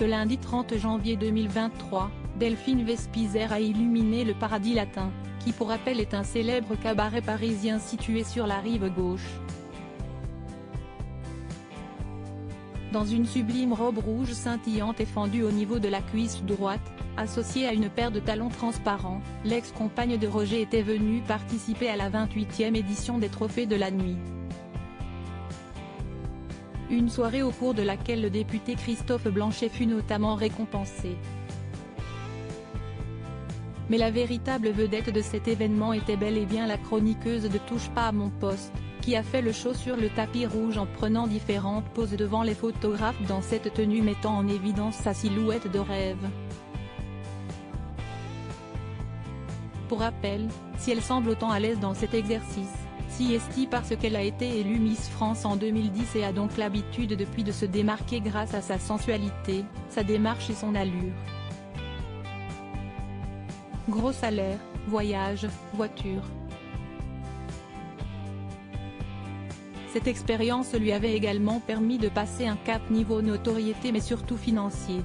Ce lundi 30 janvier 2023, Delphine Vespizer a illuminé le Paradis Latin, qui pour rappel est un célèbre cabaret parisien situé sur la rive gauche. Dans une sublime robe rouge scintillante et fendue au niveau de la cuisse droite, associée à une paire de talons transparents, l'ex-compagne de Roger était venue participer à la 28e édition des Trophées de la Nuit. Une soirée au cours de laquelle le député Christophe Blanchet fut notamment récompensé. Mais la véritable vedette de cet événement était bel et bien la chroniqueuse de Touche pas à mon poste, qui a fait le show sur le tapis rouge en prenant différentes poses devant les photographes dans cette tenue mettant en évidence sa silhouette de rêve. Pour rappel, si elle semble autant à l'aise dans cet exercice, si est-ce parce qu'elle a été élue Miss France en 2010 et a donc l'habitude depuis de se démarquer grâce à sa sensualité, sa démarche et son allure. Gros salaire, voyage, voiture. Cette expérience lui avait également permis de passer un cap niveau notoriété mais surtout financier.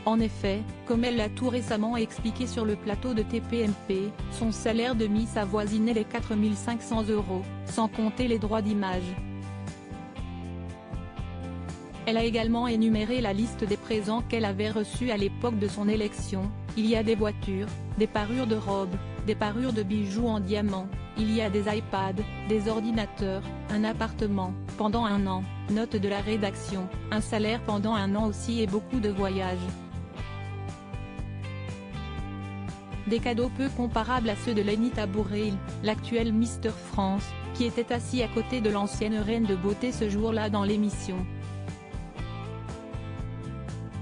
En effet, comme elle l'a tout récemment expliqué sur le plateau de TPMP, son salaire de Miss avoisinait les 4 500 €, sans compter les droits d'image. Elle a également énuméré la liste des présents qu'elle avait reçus à l'époque de son élection. Il y a des voitures, des parures de robes, des parures de bijoux en diamant, il y a des iPads, des ordinateurs, un appartement, pendant un an, note de la rédaction, un salaire pendant un an aussi et beaucoup de voyages. Des cadeaux peu comparables à ceux de Lenita Bourreil, l'actuelle Mister France, qui était assis à côté de l'ancienne reine de beauté ce jour-là dans l'émission.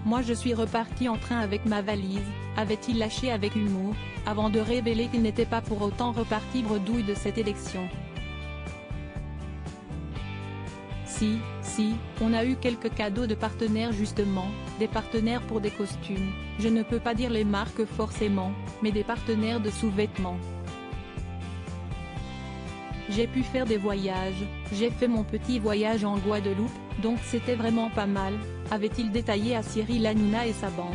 Moi je suis reparti en train avec ma valise, avait-il lâché avec humour, avant de révéler qu'il n'était pas pour autant reparti bredouille de cette élection. Si, on a eu quelques cadeaux de partenaires justement, des partenaires pour des costumes, je ne peux pas dire les marques forcément, mais des partenaires de sous-vêtements. J'ai pu faire des voyages, j'ai fait mon petit voyage en Guadeloupe, donc c'était vraiment pas mal, avait-il détaillé à Cyril Hanouna et sa bande.